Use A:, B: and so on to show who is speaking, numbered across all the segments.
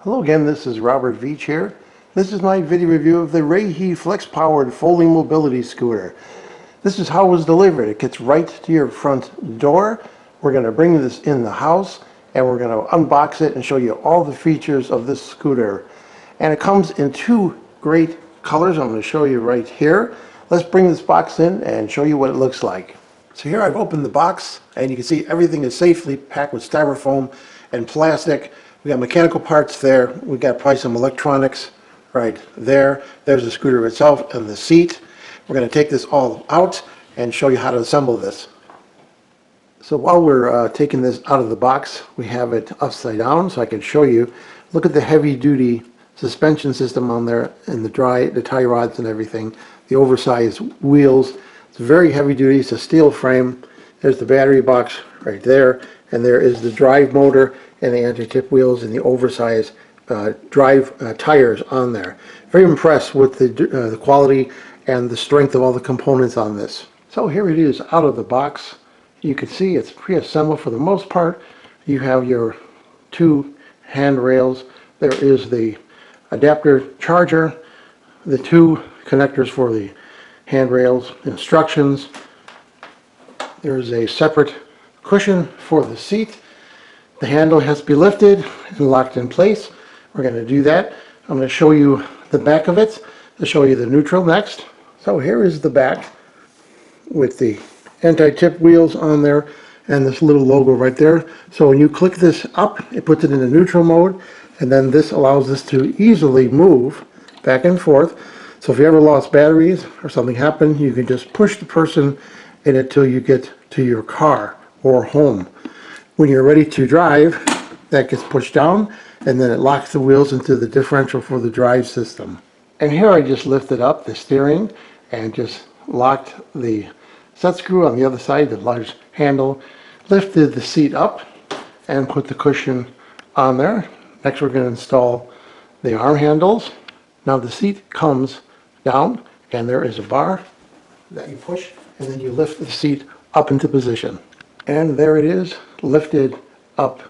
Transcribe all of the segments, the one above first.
A: Hello again, this is Robert Veach here. This is my video review of the Rayhe flex-powered folding mobility scooter. This is how it was delivered. It gets right to your front door. We're going to bring this in the house and we're going to unbox it and show you all the features of this scooter. And it comes in two great colors I'm going to show you right here. Let's bring this box in and show you what it looks like. So here I've opened the box and you can see everything is safely packed with styrofoam and plastic. We got mechanical parts there. We got probably some electronics right there. There's the scooter itself and the seat. We're going to take this all out and show you how to assemble this. So while we're taking this out of the box, we have it upside down so I can show you. Look at the heavy-duty suspension system on there and the tie rods and everything. The oversized wheels. It's very heavy-duty. It's a steel frame. There's the battery box right there, and there is the drive motor and the anti-tip wheels and the oversized drive tires on there. Very impressed with the quality and the strength of all the components on this. So here it is out of the box. You can see it's pre-assembled for the most part. You have your two handrails. There is the adapter charger, the two connectors for the handrails, instructions. There's a separate cushion for the seat. The handle has to be lifted and locked in place. We're going to do that. I'm going to show you the back of it. I'll show you the neutral next. So here is the back with the anti-tip wheels on there and this little logo right there. So when you click this up, it puts it in the neutral mode, and then this allows us to easily move back and forth. So if you ever lost batteries or something happened, you can just push the person in it till you get to your car or home. When you're ready to drive, that gets pushed down and then it locks the wheels into the differential for the drive system. And here I just lifted up the steering and just locked the set screw on the other side, the large handle, lifted the seat up and put the cushion on there. Next we're going to install the arm handles. Now the seat comes down and there is a bar that you push and then you lift the seat up into position. And there it is, lifted up.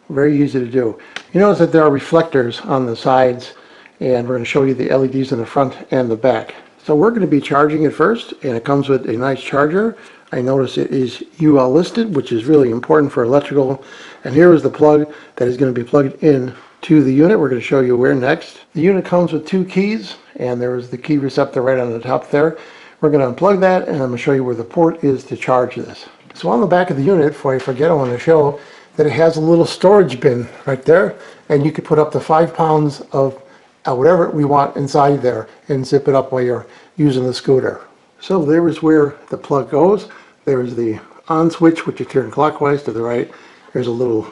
A: Very easy to do. You notice that there are reflectors on the sides, and we're going to show you the LEDs in the front and the back. So we're going to be charging it first, and it comes with a nice charger. I notice it is UL listed, which is really important for electrical. And here is the plug that is going to be plugged in to the unit. We're going to show you where next. The unit comes with two keys, and there is the key receptor right on the top there. We're going to unplug that, and I'm going to show you where the port is to charge this. So on the back of the unit, before I forget, I want to show that it has a little storage bin right there, and you can put up to 5 pounds of whatever we want inside there and zip it up while you're using the scooter. So there is where the plug goes. There's the on switch, which you turn clockwise to the right. There's a little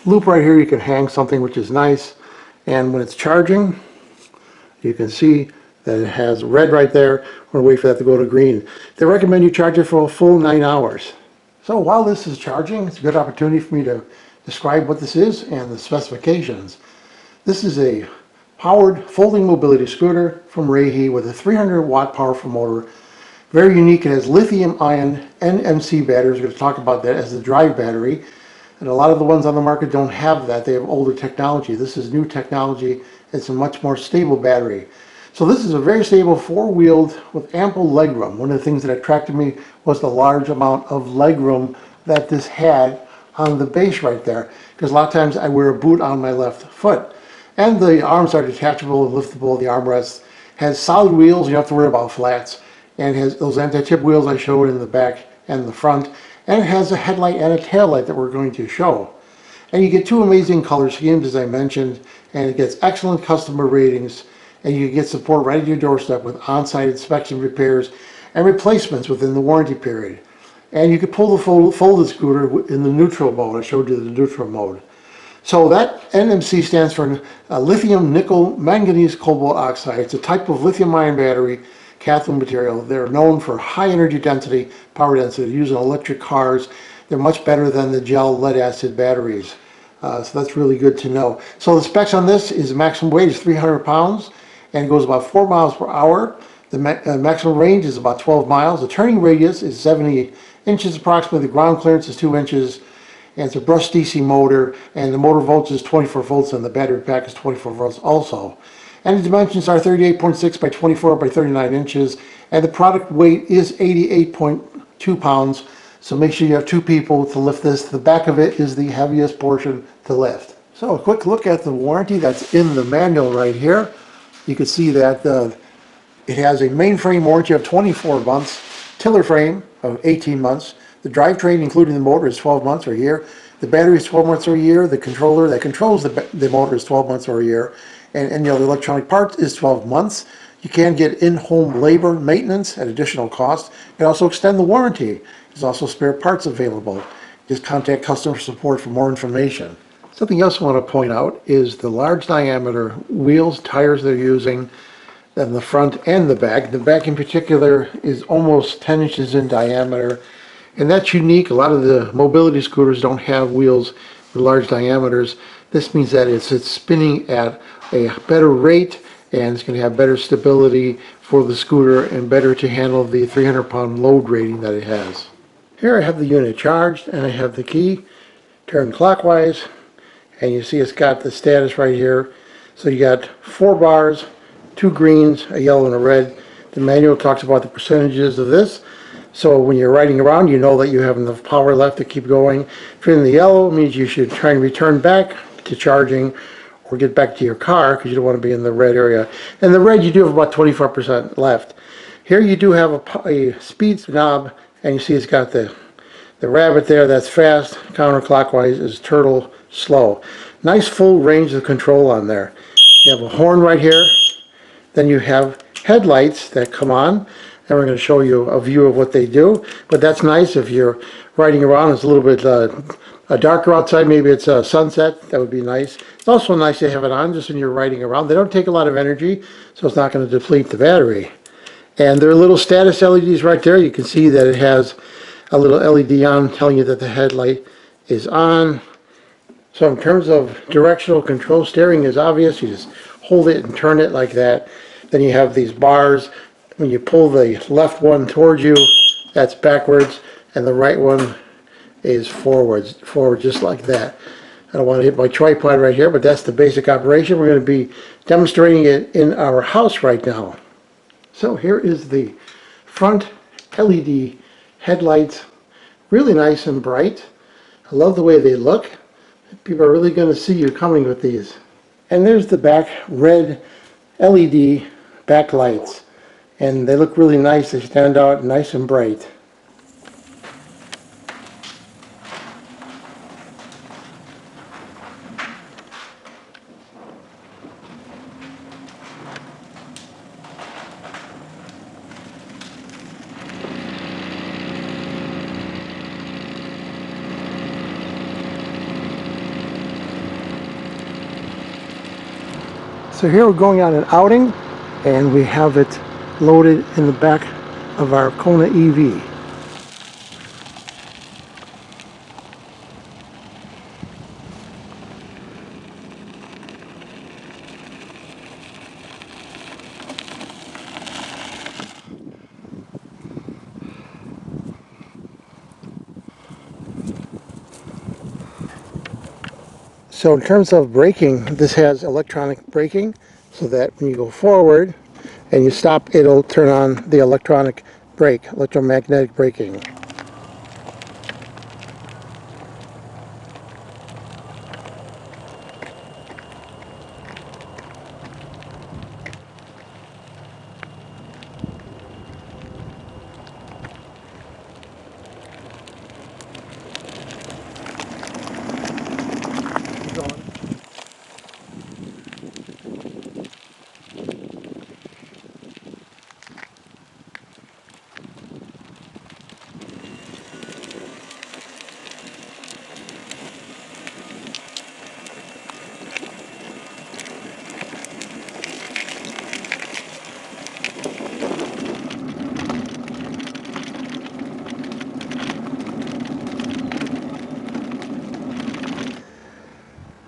A: loop right here you can hang something, which is nice. And when it's charging, you can see that it has red right there. We're going to wait for that to go to green. They recommend you charge it for a full 9 hours. So while this is charging, it's a good opportunity for me to describe what this is and the specifications. This is a powered folding mobility scooter from Rayhe with a 300 watt powerful motor. Very unique. It has lithium ion NMC batteries. We're going to talk about that as the drive battery. And a lot of the ones on the market don't have that. They have older technology. This is new technology. It's a much more stable battery. So this is a very stable four-wheeled with ample legroom. One of the things that attracted me was the large amount of legroom that this had on the base right there. Because a lot of times I wear a boot on my left foot. And the arms are detachable and liftable, the armrest. Has solid wheels, you don't have to worry about flats. And it has those anti-tip wheels I showed in the back and the front. And it has a headlight and a tail light that we're going to show. And you get two amazing color schemes, as I mentioned, and it gets excellent customer ratings. And you get support right at your doorstep with on-site inspection, repairs, and replacements within the warranty period. And you can pull the folded scooter in the neutral mode. I showed you the neutral mode. So that NMC stands for lithium nickel manganese cobalt oxide. It's a type of lithium-ion battery cathode material. They're known for high energy density, power density, used in electric cars. They're much better than the gel lead acid batteries. So that's really good to know. So the specs on this is maximum weight is 300 pounds. And it goes about 4 miles per hour. The maximum range is about 12 miles. The turning radius is 70 inches approximately. The ground clearance is 2 inches. and it's a brushed DC motor, and the motor voltage is 24 volts and the battery pack is 24 volts also. And the dimensions are 38.6 by 24 by 39 inches, and the product weight is 88.2 pounds. So make sure you have two people to lift this. The back of it is the heaviest portion to lift. So a quick look at the warranty that's in the manual right here. You can see that it has a mainframe warranty of 24 months, tiller frame of 18 months. The drivetrain, including the motor, is 12 months or a year. The battery is 12 months or a year. The controller that controls the motor is 12 months or a year. And any other electronic parts is 12 months. You can get in-home labor maintenance at additional cost. You can also extend the warranty. There's also spare parts available. Just contact customer support for more information. Something else I want to point out is the large diameter wheels, tires they're using, in the front and the back. The back in particular is almost 10 inches in diameter, and that's unique. A lot of the mobility scooters don't have wheels with large diameters. This means that it's spinning at a better rate, and it's going to have better stability for the scooter and better to handle the 300-pound load rating that it has. Here I have the unit charged, and I have the key. Turn clockwise, and you see it's got the status right here. So you got 4 bars, 2 greens, a yellow and a red. The manual talks about the percentages of this. So when you're riding around, you know that you have enough power left to keep going. If you're in the yellow, it means you should try and return back to charging or get back to your car because you don't want to be in the red area. In the red, you do have about 24% left. Here you do have a speed knob, and you see it's got the rabbit there, that's fast. Counterclockwise is turtle, slow. Nice full range of control on there. You have a horn right here. Then you have headlights that come on, and we're going to show you a view of what they do. But that's nice if you're riding around. It's a little bit darker outside. Maybe it's sunset. That would be nice. It's also nice to have it on just when you're riding around. They don't take a lot of energy, so it's not going to deplete the battery. And there are little status LEDs right there. You can see that it has a little LED on telling you that the headlight is on. So in terms of directional control, steering is obvious. You just hold it and turn it like that. Then you have these bars. When you pull the left one towards you, that's backwards, and the right one is forward just like that. I don't want to hit my tripod right here, but that's the basic operation. We're going to be demonstrating it in our house right now. So here is the front LED headlights. Really nice and bright. I love the way they look. People are really going to see you coming with these. And there's the back red LED backlights. And they look really nice. They stand out nice and bright. So here we're going on an outing, and we have it loaded in the back of our Kona EV. So in terms of braking, this has electronic braking, so that when you go forward and you stop, it'll turn on the electronic brake, electromagnetic braking.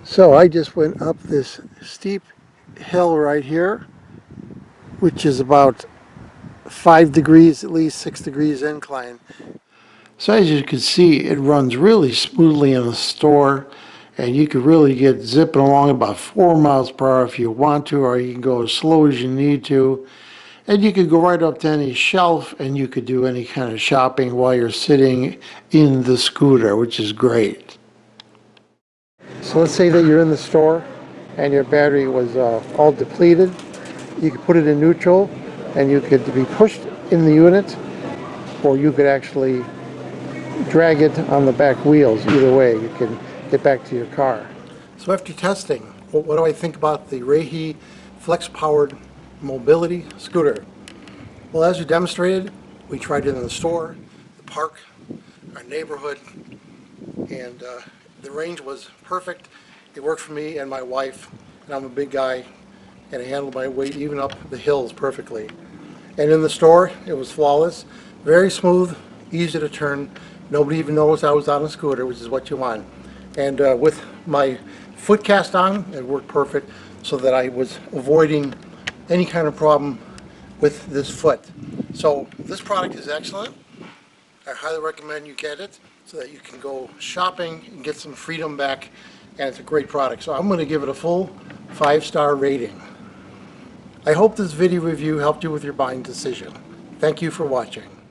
A: So I just went up this steep hill right here, which is about 5 degrees, at least 6 degrees incline. So as you can see, it runs really smoothly in the store, and you could really get zipping along about 4 miles per hour if you want to, or you can go as slow as you need to. And you could go right up to any shelf and you could do any kind of shopping while you're sitting in the scooter, which is great. So let's say that you're in the store and your battery was all depleted. You could put it in neutral and you could be pushed in the unit, or you could actually drag it on the back wheels. Either way, you can get back to your car. So after testing, what do I think about the Raihe flex-powered mobility scooter? Well, as you demonstrated, we tried it in the store, the park, our neighborhood, and the range was perfect. It worked for me and my wife, and I'm a big guy, and it handled my weight even up the hills perfectly. And in the store, it was flawless, very smooth, easy to turn. Nobody even noticed I was on a scooter, which is what you want. And with my foot cast on, it worked perfect, so that I was avoiding any kind of problem with this foot. So this product is excellent. I highly recommend you get it so that you can go shopping and get some freedom back, and it's a great product. So I'm going to give it a full 5-star rating. I hope this video review helped you with your buying decision. Thank you for watching.